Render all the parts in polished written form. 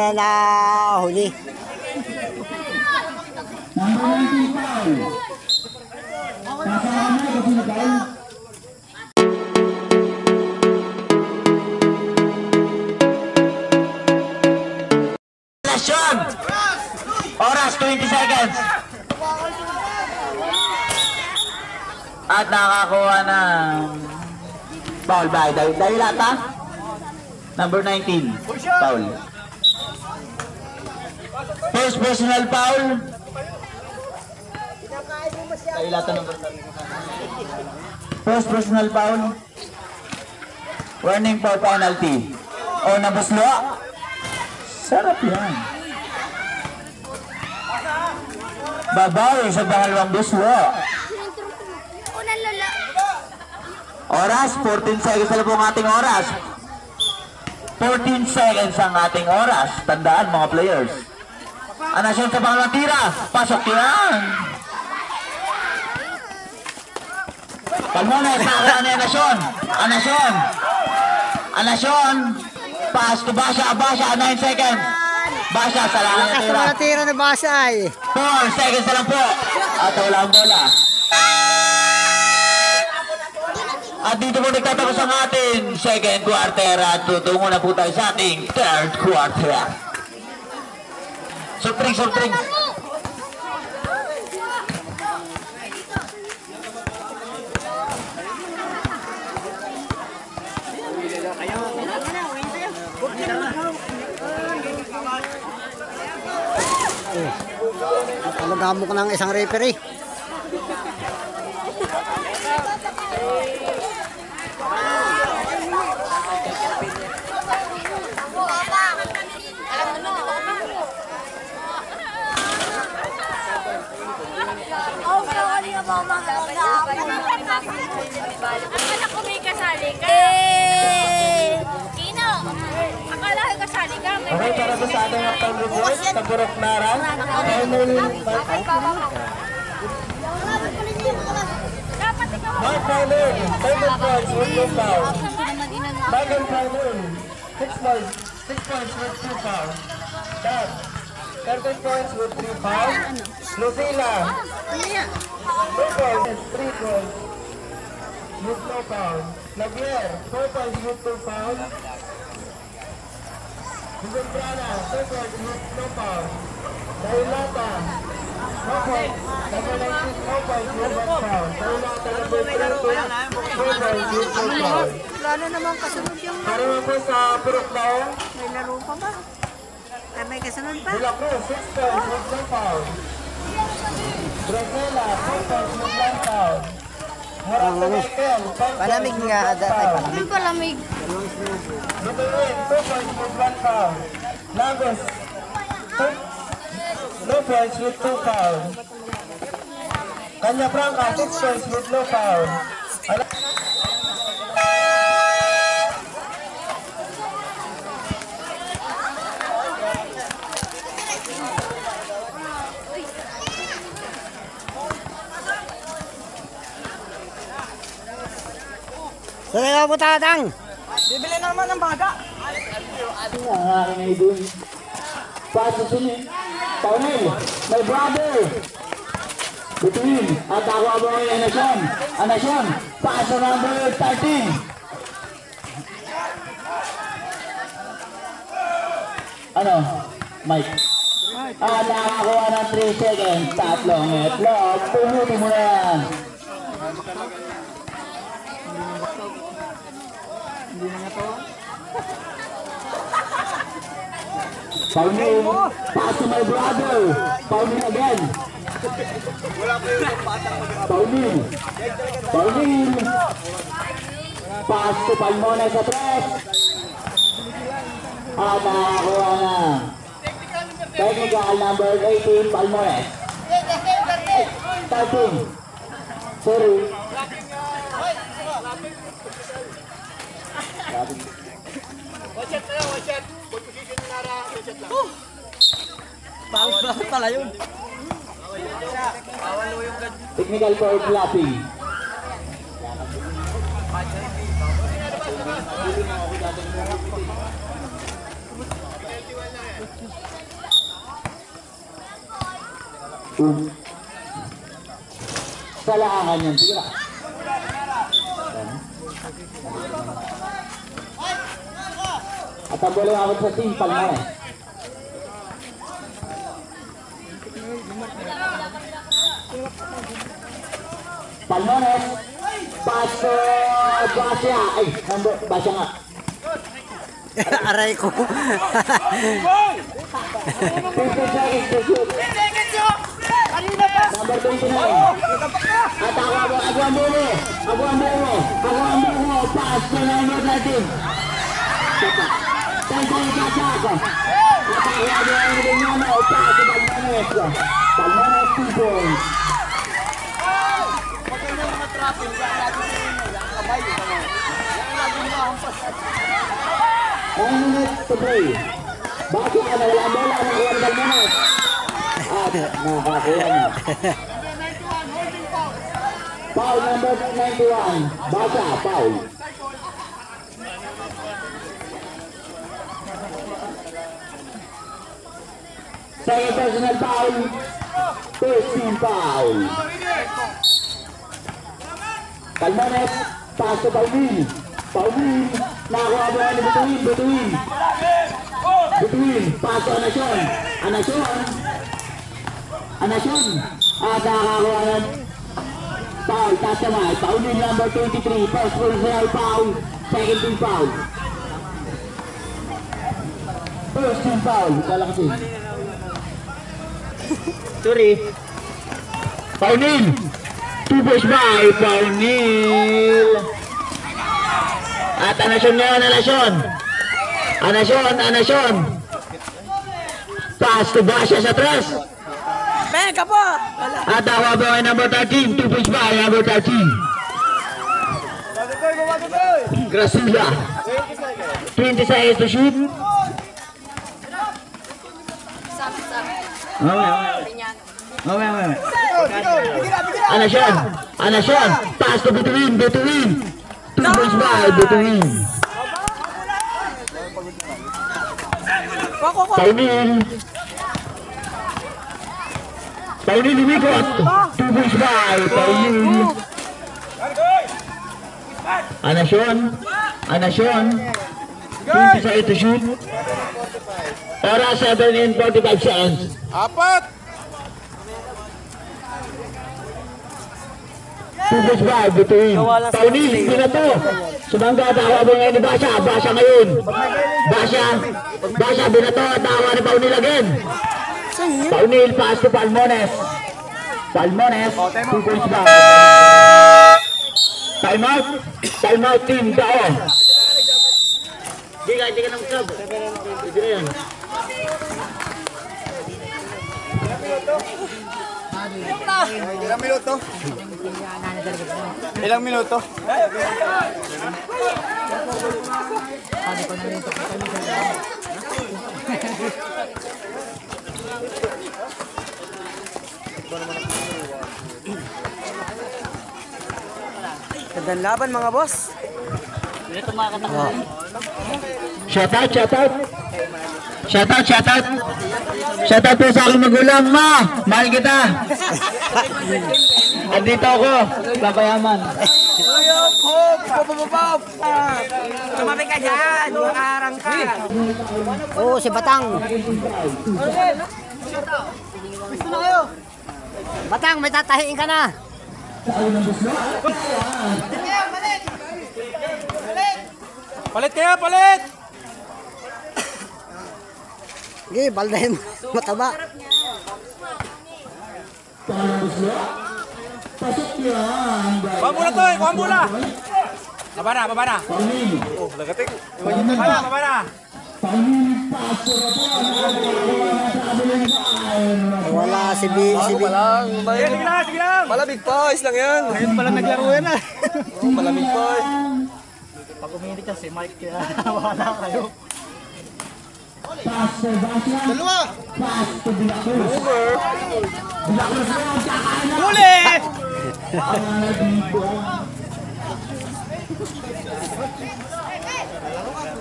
na nahuli. Number 95. Kasama na kasi nagay. Oras 20 seconds. At nakakuha ng foul by Dailata. Number 19. Foul. First personal foul. Dailata number 19. First personal foul. Warning for penalty. O nabuslo. Sarap yan. Babawi sa pangalawang buslo. Oras, 14 seconds na po ang ating oras. 14 seconds ang ating oras. Tandaan mga players. Anasyon sa pangalawang tira. Pasok yan. Palmona, sa akin ni Anasyon. Anasyon. Pass to Basha. 9 seconds. Basha, salamat na tira. Tira na Basha ay. 4 seconds na lang po. At wala ang bola. At dito po nagtatapos ang ating second quarter. At tutungo na po tayo sa ating third quarter. Soft drink. Alagamo ko ng isang referee. Akala ko may kasali ka. Kino, akala ko kasali ka. Okay, para po sa ating uptown report, Taburok Naran, Mark Marlon, 7 points with 2 fouls. Megan Marlon, 6 points with 2 fouls. Dad, 13 points with 3 fouls. Lucila, 2 points, 3 points with no foul. Lavier, 4 points with 2 fouls. Vicentrana, 2 points with no foul. Dailata, no points. Number 19, no points with 1 foul. Dailata, number 13, 4 points with 2 foul. Plano naman kasunod yung Para po sa Purok Naong, may laro pa ba? Ay, may kasunod pa? Bula Cruz, 6 points with 2 foul. Brazela, 4 points with 1 foul. Palamig nga. Yung palamig. Lutuin, 2 points with 1 foul. Lagos, no points with 2 foul. Kanya Franca, 6 points with no foul. Saan nga po tatang? Bibili naman ng baga. Ang aking ay dun. Paso sini. Paunil, my brother. Between. At ako abo ay Anasyon. Paso number 13. Ano? Mike. At nakakuha ng 3 seconds. Tatlong itlog. Punutin mo na yan. Paunil, pass to my brother. Paunil again. Paunil. Pass to Palmona sa press. At nakakuha na. Technical number 18, Palmona. 13. Sorry. Bawal pala yun. Technical for clapping. Kailangan yan. Sige na. At ang bola awat sa team, Palmones. Palmones. Paso. Basya. Ay, Basya nga. Aray ko. 50 seconds to shoot. Number 29. At Aguan Bumo. Pass to number 13. Cepat. Tentang cacak. At Aguan Bumo. Pass to Palmones. Palmones 2 points. One minute to play. Bakit ka na walang bola na Aguan Palmones? At nakakuha niya. Foul number 91. Basa, foul. Second personal foul. First team foul. Palmones, pass to Paulin. Paulin, nakakuha mo ni Butuin. Butuin, pass to Anacion. At nakakuha ng foul, tasamay. Paulin number 23, first personal foul, second team foul. First team foul, kalakasin. Sorry. Paulin, 2 points by Paulin. At Anacion ngayon, Anacion. Pass to Basya sa tres. Pega po! At ako ba ay number 13, 2 points by number 13. Gracilla. 20 seconds to shoot. Okay. Anacion. Pass to Butuin. 2 points by Butuin. Paulin lumikot. 2 points by Paulin. Anacion. 20 seconds to shoot. Oras 7 and 45 seconds. Apat! 2 points by Butuin. Paulin, hindi na to. Sumangga, tawa mo ngayon ni Basya. Basya ngayon. Basya, binato. Tawa ni Paulin again. Paulin, pass to Palmones. 2 points by. Timeout team, tao. Hindi ka nang sub. Hindi na yan. Ilang minuto? Gandang laban mga boss. Shout out. Shout out po sa aking magulang, ma. Mahal kita. Andito ako, papayaman. Tumabi ka dyan, makaharang ka. Oo, si Batang. Batang, may tatahiin ka na. Palit kayo, palit! Sige, baldahin mo. Mataba. Kuha muna to, kuha muna! Baba na! Oh, lagating. Baba na! Wala si B. Sige lang! Malamig pa, lang yan! Ngayon pala naglaro yan ah! Malamig pa. Pag umiinit ka si Mike, kaya wala kayo. Dalawa! Huli!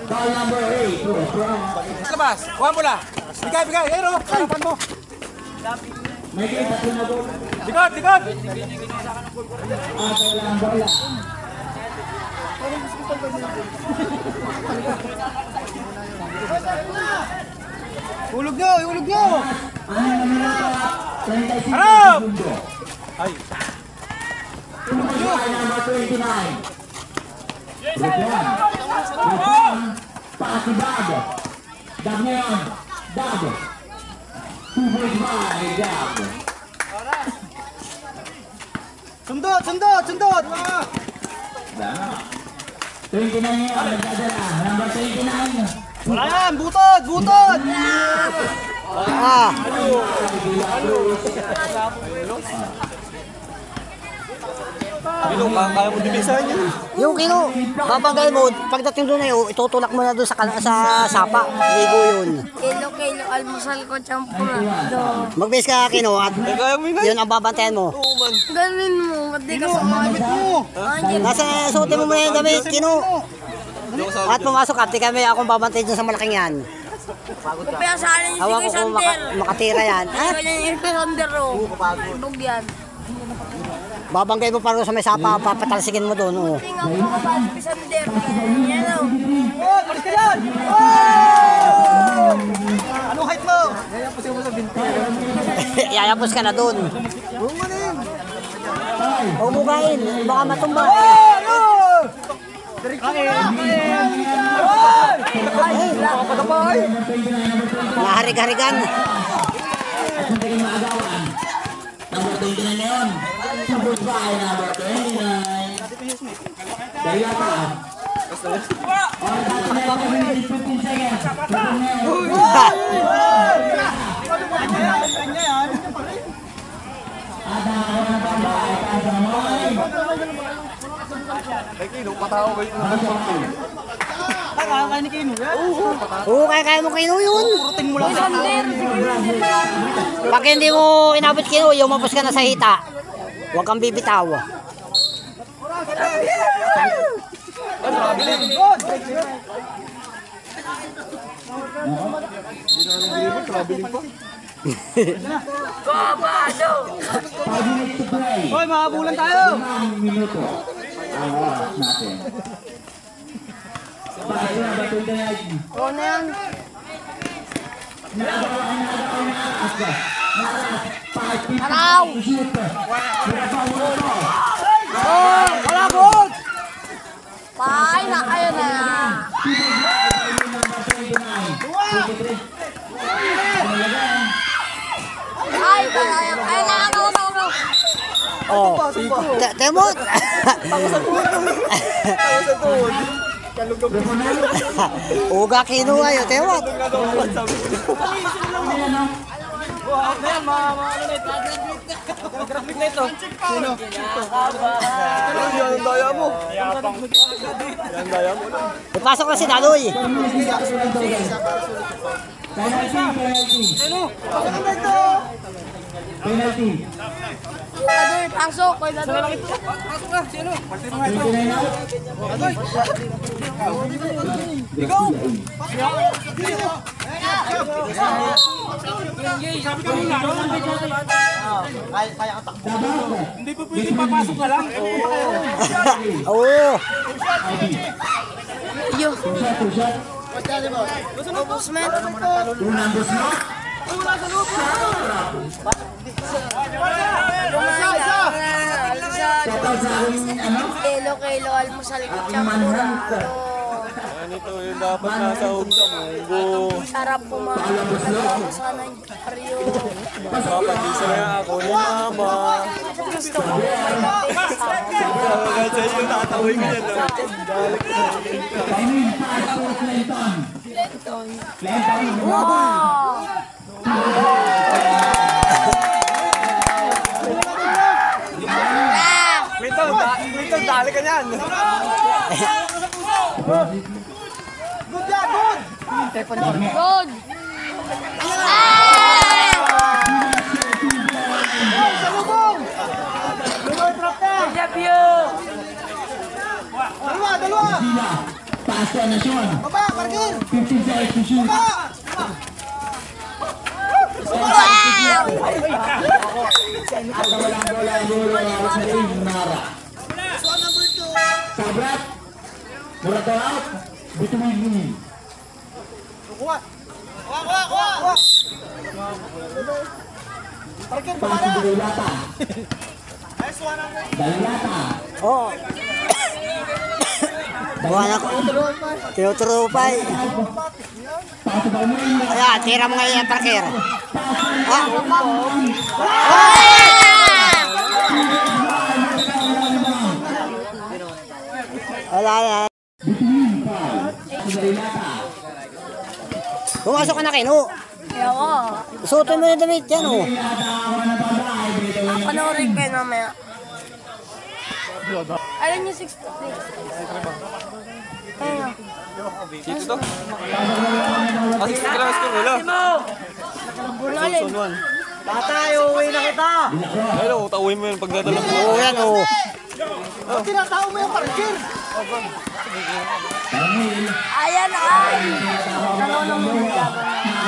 Foul number 8. Labas! Kuha mo na! Bigay, bigay. Ero, harapan mo. May kita tinabot. Likod, likod. Walang bola. Hulog nyo, hulog nyo. Ano na minuto? 35 Harap! segundo. Ay. Ay, number 29. Lupon. Pasi Dag. Dag na yan. Dag. 2.5. Dag. Sundot, sundot, sundot. 29 yan. Nagdadala. Number 29. Wala yan, butod, butod. Ah, Kaya mo dibisan yun. yung kino, babagay mo, pagdating doon na yun, itutulak mo na doon sa sapa. Ligo yun. Kilo, almusal ko, champurado. Magbase ka kino at Kaya mo yun. yun ang babantayan mo. Gawin mo, ba't di ka sumali? Andiyan. Nasa suotin mo muna yung damit, kino. At pumasok ka, di kami akong babantayan dyan sa malaking yan. Kaya salin si Hawa ko kung Sander. makatira yan. Ha? Ganyan yung Sander, oh. Ibog yan. Babanggay mo para sa may sapa, papatalsikin mo doon. Oh. Tingnan mo ka ba si Sander? Yan, oh. Oh, palis ka yan. Anong height mo? Yayapos ka na doon. Huwag mo gain, baka matumba. Naharig-harigan. Sundakin maagawan. Number 29 na yun. Number 5, number 29. Dahil ka. Or dati na yung 15 seconds. Ada ako na tambay. Kada moy. Kaya ni Kino yan. Oo, kaya mo kino yun. Purutin mo lang. Pag hindi mo inabot kino, umapos ka na sa hita. Huwag kang bibitaw. Babado! 5 minutes to play. Hoy, makabulan tayo. 5 minuto. Ang oras natin. Bakit na ba 29? Oo na yan. Araw! Kalabot! Ay, na kayo na. Ay, ako. Oh, temot. Uga kino ayo, temot. Graphic nito. Sino? Yan ang daya mo. Yan ang daya mo. Ipasok na si Daloy. Penalty. Adoy, pasok. Adoy. Pasok na, sino? 29 out. Adoy. Ikaw. Kaya ang takbo. Hindi pa pwede papasok ka lang. Oo. Yo. Two shot. Bossman. Two numbers na. Shoutout sa aking ano? Kilo, almusal ko, champurado. Ito yung dapat nasa home sa munggo. Sarap pumakas. Sana yung baryo. Papagisa na ako ni mama. Gusto ko pumakas. Hanggang sa iyo, tatawin ka dyan. Kainin para po Clinton. Clinton. Wow! Clinton, dali ka niyan. Good yan, good! Good! Salubong! Dalawa! Sila. Pass to Nasyon. Baba, parking! 15 seconds to shoot. Nara. Sabrat. Murata out. Between. Pasok dari Lata. Dari Lata. Oo. Buwan ako. Tinuturupay. Pasok dari Lata. Ayan, tira mo ngayon yung parker. Ah! Wala na. Pumasok ka na kinu. Ayoko. Suotin mo yung damit yan, oh. Panoorin kayo mamaya. Alam niyo 6 Ayun. Dito to? Ah, 60 lang score nila. Bunalin. Tatay, uuwi na kita. Ayun, utauhin mo yun pag dadala mo. Oo, yan, oh. Ayan ay. Nalunong mo yung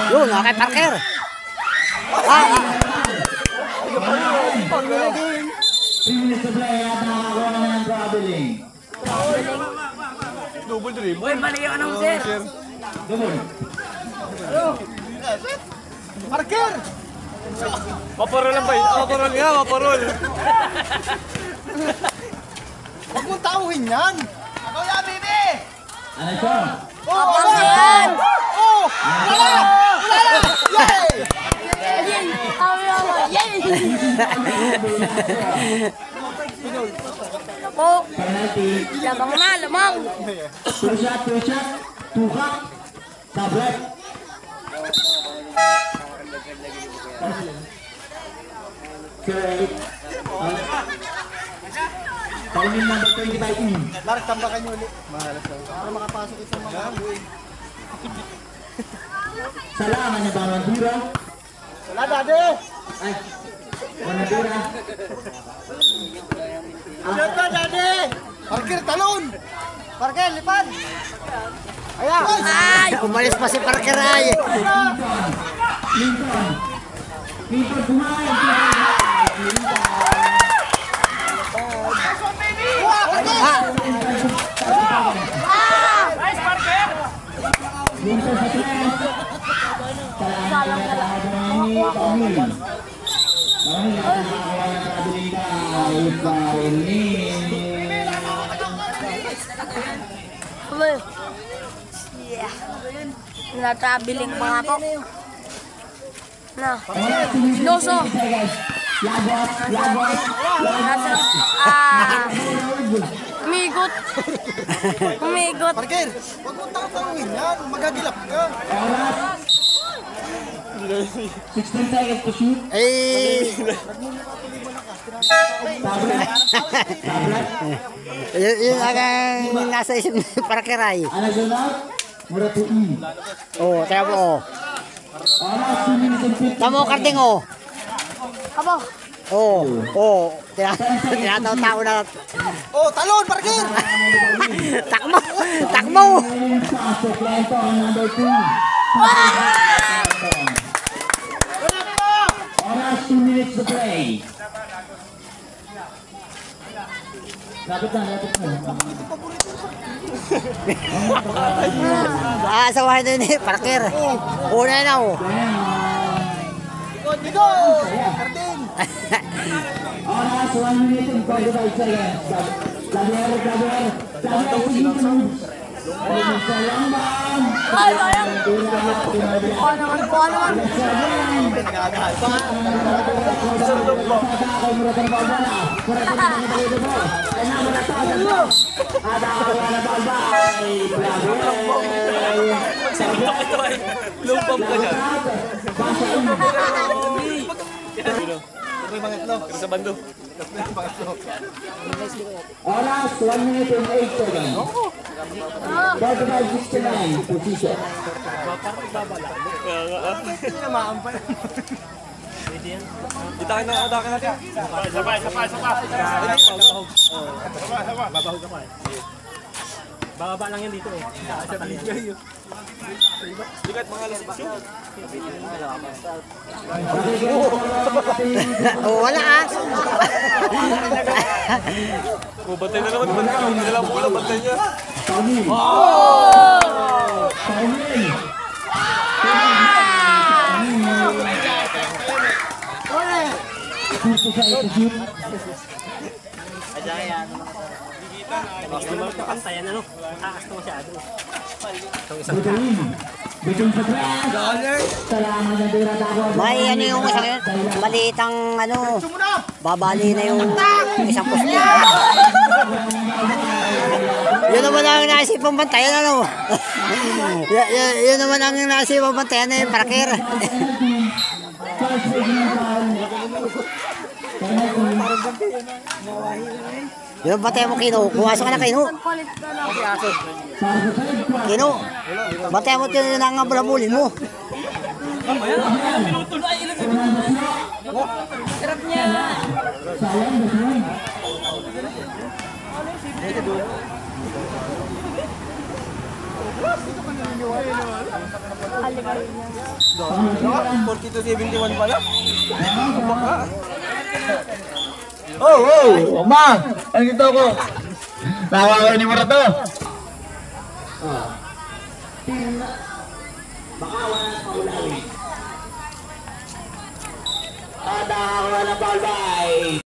Yun, kay parker. Ah, ah. 3 minutes to play at nakakuha na ng traveling. Double dribble. Uy, mali yung anong sir. Double. Maparol lang ba yun? Maparol nga, maparol. Huwag mong tauhin yan! Ako yan, baby! Ano ito? Abang yan. Oh! Wala! Wala! Yay! Yay! Yay! Po. Penalty. Lamang na, lamang. 2 shot, 2 cup. Tablet. Correct. Timing number 25 in. Mark, tambakan nyo ulit. Para makapasok ito sa mga Salamat na bawang tira. Wala, daddy! Ay, wala tira. Shoot ka, daddy! Parker, talon! Parker, lipad! Ayan! Ay! Umalis pa si parker ay. Lincoln. Lincoln kumain. Lincoln sa tres. Salamat na lahat ng Tommy. Maraming nakakawa ng traveling kay Parilin. Uy. Yeah. Natabiling pa nga po. Na. Loso. Labot, labot, Nasa. Ah. Umigot. Umigot. Parker, huwag mong tauhin yan. Magagilap ka. oras. 16 seconds to shoot. Ay. Tablet. Tablet. Yun ang nasa isip ni parker ay. Ano sunod? Muratuin. Oo, tayo mo, oh. Oras 2 minutes and 50 Tamo, karding, oh. Abo. Oo, oo. Tinataw-tao na. Oh, talon, Parker! Takmo! Takmo! Pasok lang ito ang number 2. Oras 2 minutes to play. Lapit na, lapit na. Asawahin na yun eh, parker. Una na, oh. Digo! Karding! Oras 1 minute and 45 seconds. Labier, labier, labier. Sa lambang. Ay, sayang. Kuha naman, kuha naman. Lumpam ka dyan. Sa bando. Oras 1 minute and 8 seconds. 45-69 position. Itakin na adakan natin. Sabay. Bababa lang yan dito eh. Sa taligay. Likat mga alas 8. Oh, wala ah. Oh, bantay na naman. Hindi na lang bola, bantay niya. Naman ka pantayan ano. Takas na masyado. Bikin sa grass. Salamat na dira tago. May ano yung isang maliit ang ano, babali na yung isang poste. Yun naman ang naisipang bantayan ano. Yun naman ang naisipang bantayan na yung parker. Yung bantayan mo Kino, pumasok ka na Kino. Kino, bantayan mo yun ang bulabulin mo. Naka, 42-71 pala. Oh, Mang! Ano ito ko? Nakakawin ni Marato. Baka wala na paulawin. Ada wala paulawin.